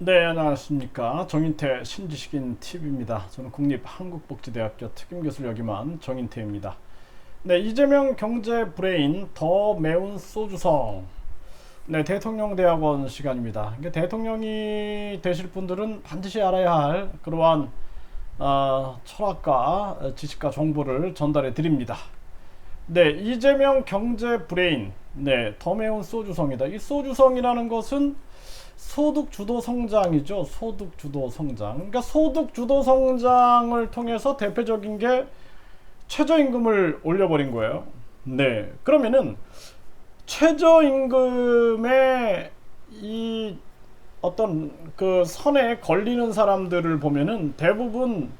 네, 안녕하십니까. 정인태 신지식인 TV입니다. 저는 국립한국복지대학교 특임교수를 역임한 정인태입니다. 네, 이재명 경제 브레인 더 매운 소주성. 네, 대통령대학원 시간입니다. 대통령이 되실 분들은 반드시 알아야 할 그러한 철학과 지식과 정보를 전달해 드립니다. 네, 이재명 경제 브레인. 네, 더 매운 소주성이다. 이 소주성이라는 것은 소득 주도 성장이죠. 소득 주도 성장. 그러니까 소득 주도 성장을 통해서 대표적인 게 최저임금을 올려버린 거예요. 네. 그러면은 최저임금의 이 어떤 그 선에 걸리는 사람들을 보면은 대부분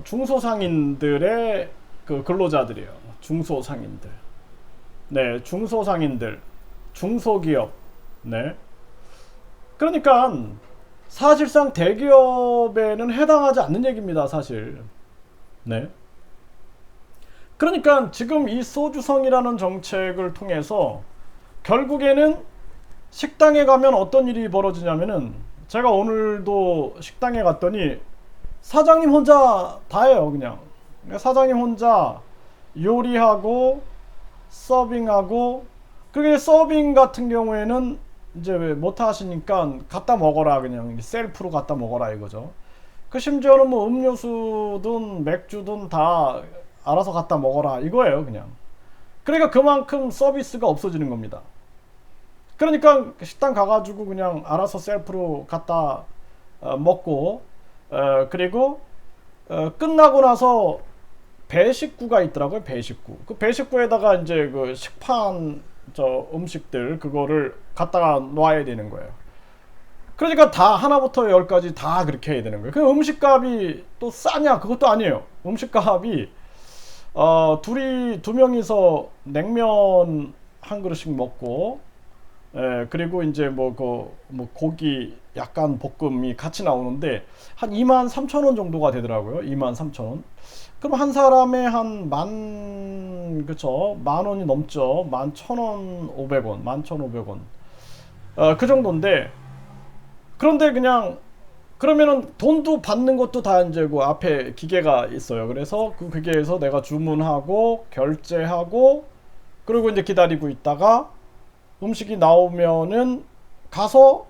중소상인들의 그 근로자들이에요. 중소상인들. 네, 중소상인들, 중소기업. 네. 그러니까 사실상 대기업에는 해당하지 않는 얘기입니다, 사실. 네. 그러니까 지금 이 소주성이라는 정책을 통해서 결국에는 식당에 가면 어떤 일이 벌어지냐면은 제가 오늘도 식당에 갔더니 사장님 혼자 다 해요, 그냥. 사장님 혼자 요리하고 서빙하고, 그게 서빙 같은 경우에는 이제 왜 못 하시니까 갖다 먹어라, 그냥 셀프로 갖다 먹어라 이거죠. 그 심지어는 뭐 음료수든 맥주든 다 알아서 갖다 먹어라 이거예요, 그냥. 그러니까 그만큼 서비스가 없어지는 겁니다. 그러니까 식당 가가지고 그냥 알아서 셀프로 갖다 먹고, 그리고 끝나고 나서 배식구가 있더라고요. 배식구. 그 배식구에다가 이제 그 식판 저 음식들 그거를 갖다가 놔야 되는 거예요. 그러니까 다 하나부터 열까지 다 그렇게 해야 되는 거예요. 그 음식값이 또 싸냐? 그것도 아니에요. 음식값이 둘이 두 명이서 냉면 한 그릇씩 먹고, 그리고 이제 뭐 고기 약간 볶음이 같이 나오는데 한 23,000원 정도가 되더라고요. 23,000원. 그럼 한 사람에 그쵸, 만 원이 넘죠. 11,500원, 11,500원. 그 정도인데, 그런데 그냥, 그러면은 돈도 받는 것도 다 이제 그 앞에 기계가 있어요. 그래서 그 기계에서 내가 주문하고, 결제하고, 그리고 이제 기다리고 있다가 음식이 나오면은 가서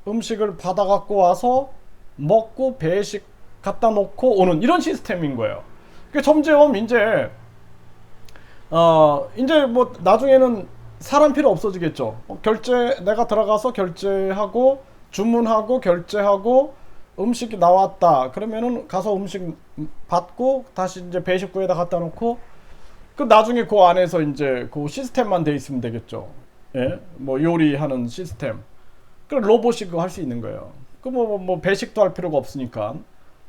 음식을 받아 갖고 와서 먹고 배식 갖다 놓고 오는 이런 시스템인 거예요. 그러니까 점점 이제 뭐 나중에는 사람 필요 없어지겠죠. 결제 내가 들어가서 결제하고 주문하고 결제하고 음식이 나왔다. 그러면은 가서 음식 받고 다시 이제 배식구에다 갖다 놓고 그 나중에 그 안에서 이제 그 시스템만 돼 있으면 되겠죠. 예, 뭐 요리하는 시스템. 그 로봇이 그거 할 수 있는 거예요. 그 뭐 배식도 할 필요가 없으니까.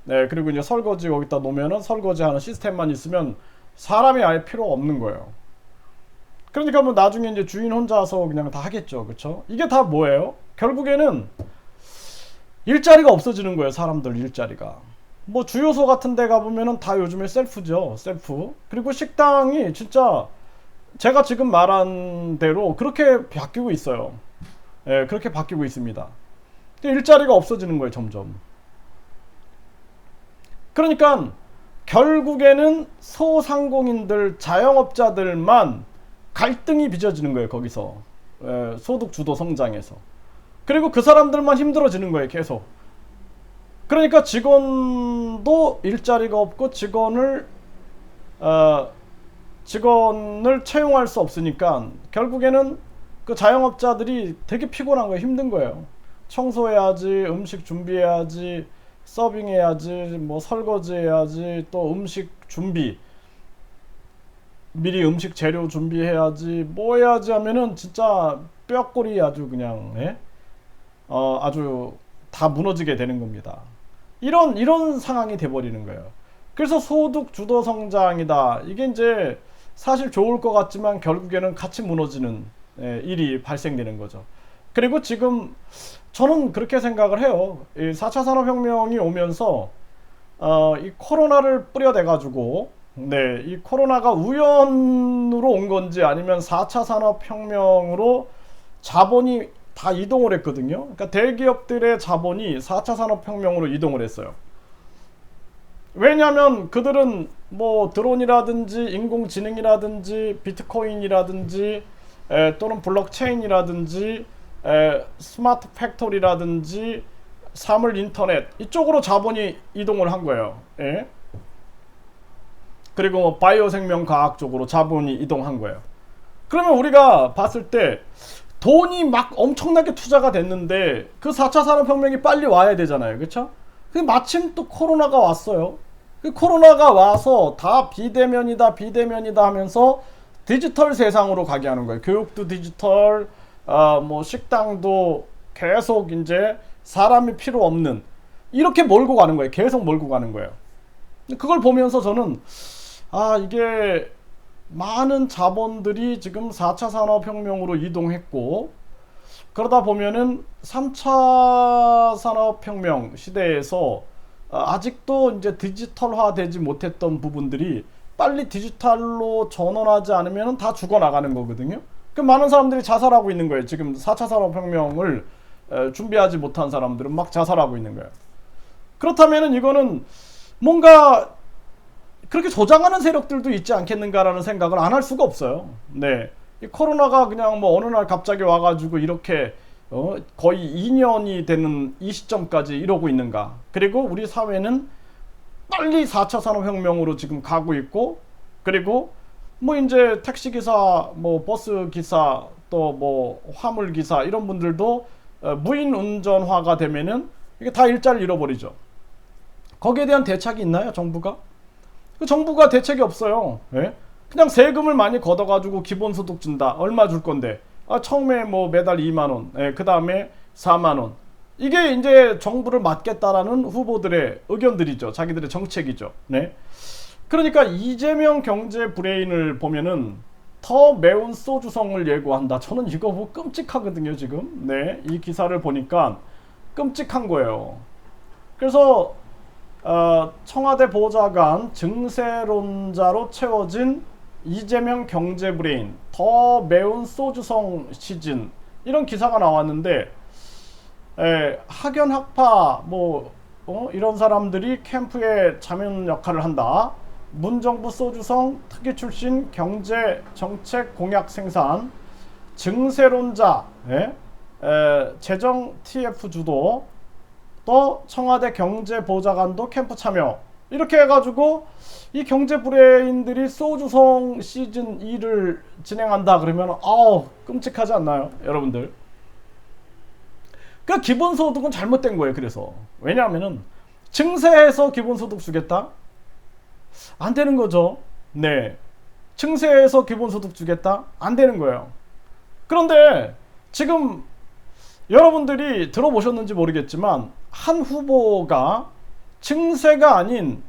네, 그리고 이제 설거지 거기다 놓으면은 설거지하는 시스템만 있으면 사람이 아예 필요 없는 거예요. 그러니까 뭐 나중에 이제 주인 혼자서 그냥 다 하겠죠, 그렇죠? 이게 다 뭐예요? 결국에는 일자리가 없어지는 거예요, 사람들 일자리가. 뭐 주유소 같은 데 가보면은 다 요즘에 셀프죠, 셀프. 그리고 식당이 진짜 제가 지금 말한 대로 그렇게 바뀌고 있어요. 예, 그렇게 바뀌고 있습니다. 일자리가 없어지는 거예요, 점점. 그러니까 결국에는 소상공인들, 자영업자들만 갈등이 빚어지는 거예요, 거기서. 소득 주도 성장에서. 그리고 그 사람들만 힘들어지는 거예요, 계속. 그러니까 직원도 일자리가 없고 직원을 채용할 수 없으니까 결국에는 그 자영업자들이 되게 피곤한 거예요, 힘든 거예요. 청소해야지, 음식 준비해야지, 서빙해야지, 뭐 설거지해야지, 또 음식 준비, 미리 음식 재료 준비해야지, 뭐 해야지 하면은 진짜 뼈골이 아주 그냥, 예? 아주 다 무너지게 되는 겁니다. 이런 상황이 돼버리는 거예요. 그래서 소득 주도 성장이다. 이게 이제 사실 좋을 것 같지만 결국에는 같이 무너지는 일이 발생되는 거죠. 그리고 지금 저는 그렇게 생각을 해요. 이 4차 산업혁명이 오면서 이 코로나를 뿌려대 가지고, 네, 이 코로나가 우연으로 온 건지 아니면 4차 산업혁명으로 자본이 다 이동을 했거든요. 그러니까 대기업들의 자본이 4차 산업혁명으로 이동을 했어요. 왜냐하면 그들은 뭐 드론이라든지 인공지능이라든지 비트코인이라든지 또는 블록체인이라든지 스마트 팩토리라든지 사물 인터넷 이쪽으로 자본이 이동을 한 거예요. 예? 그리고 뭐 바이오 생명 과학 쪽으로 자본이 이동한 거예요. 그러면 우리가 봤을 때 돈이 막 엄청나게 투자가 됐는데 그 4차 산업혁명이 빨리 와야 되잖아요. 그렇죠? 마침 또 코로나가 왔어요. 그 코로나가 와서 다 비대면이다 비대면이다 하면서 디지털 세상으로 가게 하는 거예요. 교육도 디지털, 뭐 식당도 계속 이제 사람이 필요 없는 이렇게 몰고 가는 거예요. 계속 몰고 가는 거예요. 그걸 보면서 저는 이게 많은 자본들이 지금 4차 산업혁명으로 이동했고 그러다 보면은 3차 산업혁명 시대에서 아직도 이제 디지털화 되지 못했던 부분들이 빨리 디지털로 전환하지 않으면 다 죽어나가는 거거든요. 그 많은 사람들이 자살하고 있는 거예요. 지금 4차 산업혁명을 준비하지 못한 사람들은 막 자살하고 있는 거예요. 그렇다면 이거는 뭔가 그렇게 조장하는 세력들도 있지 않겠는가라는 생각을 안 할 수가 없어요. 네, 이 코로나가 그냥 뭐 어느 날 갑자기 와가지고 이렇게 거의 2년이 되는 이 시점까지 이러고 있는가. 그리고 우리 사회는 빨리 4차 산업혁명으로 지금 가고 있고 그리고 뭐 이제 택시기사, 뭐 버스기사, 또 뭐 화물기사 이런 분들도 무인 운전화가 되면은 이게 다 일자리를 잃어버리죠. 거기에 대한 대책이 있나요, 정부가? 그 정부가 대책이 없어요. 예? 그냥 세금을 많이 걷어가지고 기본소득 준다. 얼마 줄 건데? 처음에 뭐 매달 2만원, 예, 그 다음에 4만원. 이게 이제 정부를 맡겠다라는 후보들의 의견들이죠. 자기들의 정책이죠. 네. 그러니까 이재명 경제 브레인을 보면은 더 매운 소주성을 예고한다. 저는 이거 뭐 끔찍하거든요, 지금. 네. 이 기사를 보니까 끔찍한 거예요. 그래서 청와대 보좌관 증세론자로 채워진 이재명 경제 브레인 더 매운 소주성 시즌 이런 기사가 나왔는데 학연 학파 뭐 이런 사람들이 캠프에 자문 역할을 한다. 문정부 소주성 특위 출신 경제 정책 공약 생산 증세론자 재정 TF 주도 또 청와대 경제보좌관도 캠프 참여 이렇게 해가지고 이 경제 브레인들이 소주성 시즌 2를 진행한다 그러면 끔찍하지 않나요, 여러분들? 그 기본소득은 잘못된 거예요. 그래서 왜냐하면은 증세해서 기본소득 주겠다? 안 되는 거죠. 네, 증세해서 기본소득 주겠다? 안 되는 거예요. 그런데 지금 여러분들이 들어보셨는지 모르겠지만 한 후보가 증세가 아닌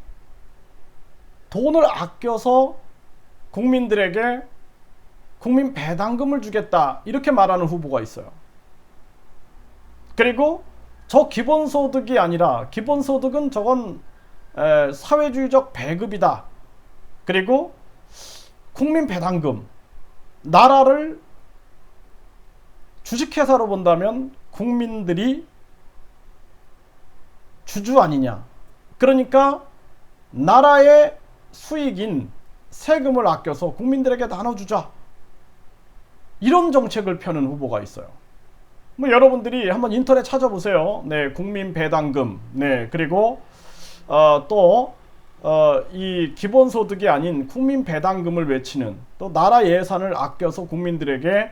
돈을 아껴서 국민들에게 국민 배당금을 주겠다 이렇게 말하는 후보가 있어요. 그리고 저 기본소득이 아니라 기본소득은 저건 사회주의적 배급이다. 그리고 국민 배당금, 나라를 주식회사로 본다면 국민들이 주주 아니냐. 그러니까 나라의 수익인 세금을 아껴서 국민들에게 나눠주자. 이런 정책을 펴는 후보가 있어요. 뭐 여러분들이 한번 인터넷 찾아보세요. 네, 국민 배당금. 네, 그리고 이 기본소득이 아닌 국민 배당금을 외치는 또 나라 예산을 아껴서 국민들에게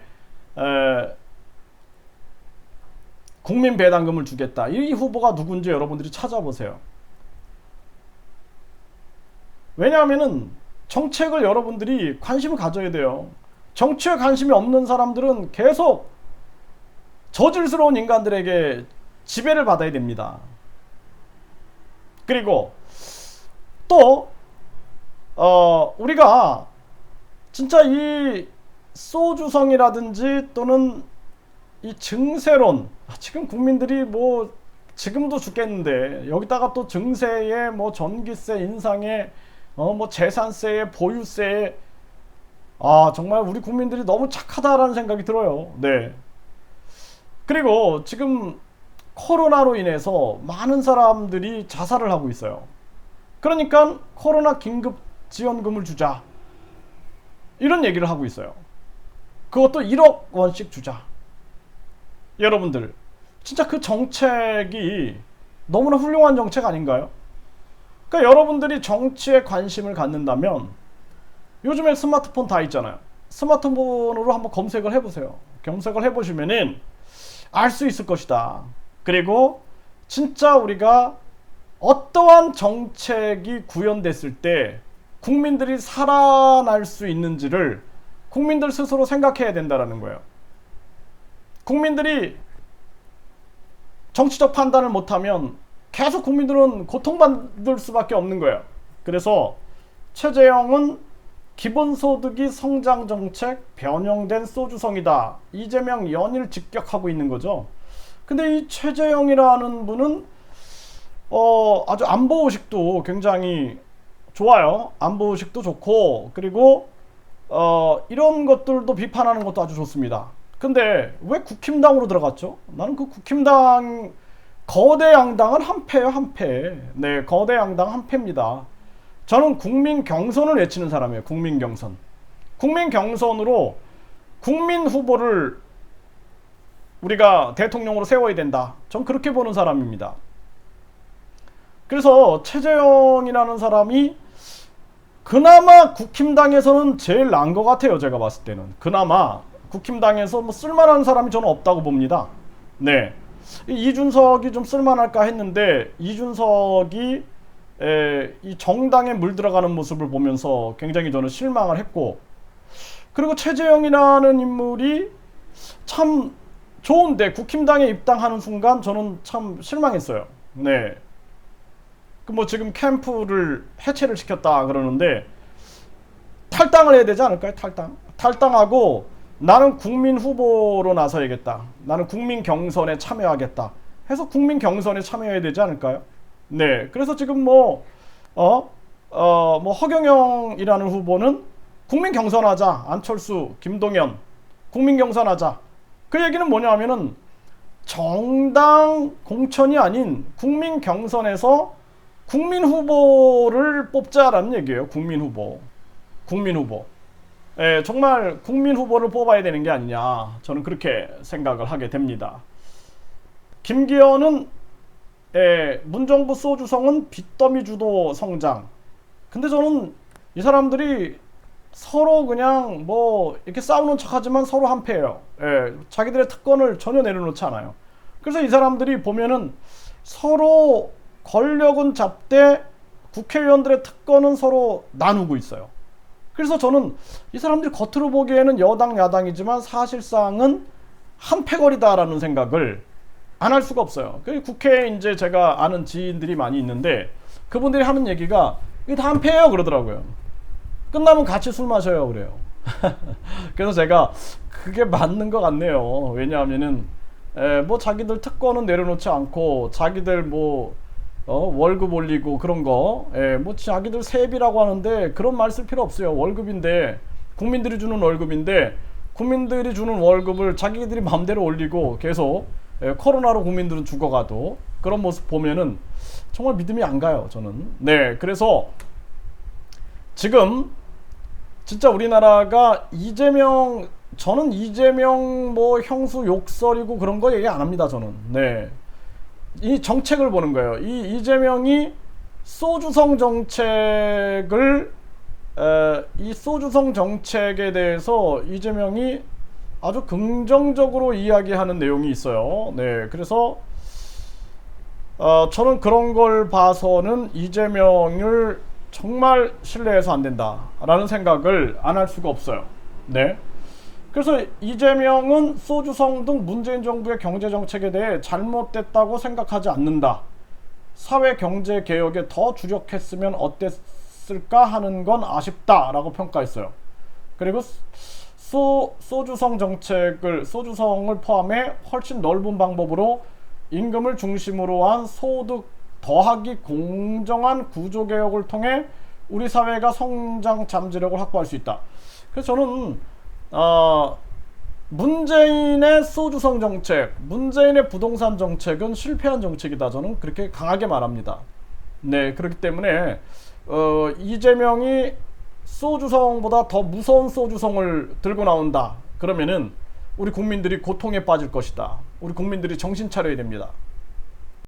국민 배당금을 주겠다. 이 후보가 누군지 여러분들이 찾아보세요. 왜냐하면은 정책을 여러분들이 관심을 가져야 돼요. 정치에 관심이 없는 사람들은 계속 저질스러운 인간들에게 지배를 받아야 됩니다. 그리고 또 우리가 진짜 이 소주성이라든지 또는 이 증세론, 지금 국민들이 뭐 지금도 죽겠는데 여기다가 또 증세에 뭐 전기세 인상에 뭐 재산세에 보유세에 정말 우리 국민들이 너무 착하다라는 생각이 들어요. 네. 그리고 지금 코로나로 인해서 많은 사람들이 자살을 하고 있어요. 그러니까 코로나 긴급 지원금을 주자, 이런 얘기를 하고 있어요. 그것도 1억 원씩 주자. 여러분들, 진짜 그 정책이 너무나 훌륭한 정책 아닌가요? 그러니까 여러분들이 정치에 관심을 갖는다면 요즘에 스마트폰 다 있잖아요. 스마트폰으로 한번 검색을 해보세요. 검색을 해보시면은 알 수 있을 것이다. 그리고 진짜 우리가 어떠한 정책이 구현됐을 때 국민들이 살아날 수 있는지를 국민들 스스로 생각해야 된다는 거예요. 국민들이 정치적 판단을 못하면 계속 국민들은 고통받을 수밖에 없는 거예요. 그래서 최재형은 기본소득이 성장정책 변형된 소주성이다, 이재명 연일 직격하고 있는 거죠. 근데 이 최재형이라는 분은 아주 안보의식도 굉장히 좋아요. 안보의식도 좋고, 그리고 이런 것들도 비판하는 것도 아주 좋습니다. 근데 왜 국힘당으로 들어갔죠? 나는 그 국힘당, 거대 양당은 한패예요, 한패. 네, 거대 양당 한패입니다. 저는 국민 경선을 외치는 사람이에요. 국민 경선. 국민 경선으로 국민 후보를 우리가 대통령으로 세워야 된다. 전 그렇게 보는 사람입니다. 그래서 최재형이라는 사람이 그나마 국힘당에서는 제일 나은 것 같아요. 제가 봤을 때는. 그나마 국힘당에서 뭐 쓸만한 사람이 저는 없다고 봅니다. 네. 이준석이 좀 쓸만할까 했는데, 이준석이 이 정당에 물들어가는 모습을 보면서 굉장히 저는 실망을 했고, 그리고 최재형이라는 인물이 참 좋은데 국힘당에 입당하는 순간 저는 참 실망했어요. 네. 그 뭐 지금 캠프를 해체를 시켰다 그러는데 탈당을 해야 되지 않을까요? 탈당하고 나는 국민 후보로 나서야겠다, 나는 국민 경선에 참여하겠다 해서 국민 경선에 참여해야 되지 않을까요? 네. 그래서 지금 뭐 허경영이라는 후보는 국민 경선하자, 안철수, 김동연 국민 경선하자. 그 얘기는 뭐냐면은 정당 공천이 아닌 국민 경선에서 국민 후보를 뽑자라는 얘기예요. 국민 후보. 예, 정말 국민 후보를 뽑아야 되는 게 아니냐, 저는 그렇게 생각을 하게 됩니다. 김기현은 문정부 소주성은 빚더미 주도 성장. 근데 저는 이 사람들이 서로 그냥 뭐 이렇게 싸우는 척하지만 서로 한패예요. 예, 자기들의 특권을 전혀 내려놓지 않아요. 그래서 이 사람들이 보면은 서로 권력은 잡되 국회의원들의 특권은 서로 나누고 있어요. 그래서 저는 이 사람들이 겉으로 보기에는 여당 야당이지만 사실상은 한패거리다라는 생각을 안 할 수가 없어요. 국회에 이제 제가 아는 지인들이 많이 있는데 그분들이 하는 얘기가 이게 다 한패예요 그러더라고요. 끝나면 같이 술 마셔요 그래요. 그래서 제가 그게 맞는 것 같네요. 왜냐하면은 뭐 자기들 특권은 내려놓지 않고 자기들 뭐 월급 올리고 그런 거, 뭐 자기들 세비라고 하는데 그런 말 쓸 필요 없어요. 월급인데, 국민들이 주는 월급인데 국민들이 주는 월급을 자기들이 마음대로 올리고 계속 코로나로 국민들은 죽어가도 그런 모습 보면은 정말 믿음이 안 가요 저는. 네. 그래서 지금 진짜 우리나라가 저는 이재명 뭐 형수 욕설이고 그런 거 얘기 안 합니다 저는. 네. 이 정책을 보는 거예요. 이 이재명이 소주성 정책을 이 소주성 정책에 대해서 이재명이 아주 긍정적으로 이야기하는 내용이 있어요. 네, 그래서 저는 그런 걸 봐서는 이재명을 정말 신뢰해서 안 된다라는 생각을 안 할 수가 없어요. 네. 그래서 이재명은 소주성 등 문재인 정부의 경제정책에 대해 잘못됐다고 생각하지 않는다. 사회경제개혁에 더 주력했으면 어땠을까 하는 건 아쉽다라고 평가했어요. 그리고 소주성을 포함해 훨씬 넓은 방법으로 임금을 중심으로 한 소득 더하기 공정한 구조개혁을 통해 우리 사회가 성장 잠재력을 확보할 수 있다. 그래서 저는 문재인의 소주성 정책, 문재인의 부동산 정책은 실패한 정책이다. 저는 그렇게 강하게 말합니다. 네, 그렇기 때문에 이재명이 소주성보다 더 무서운 소주성을 들고 나온다. 그러면은 우리 국민들이 고통에 빠질 것이다. 우리 국민들이 정신 차려야 됩니다.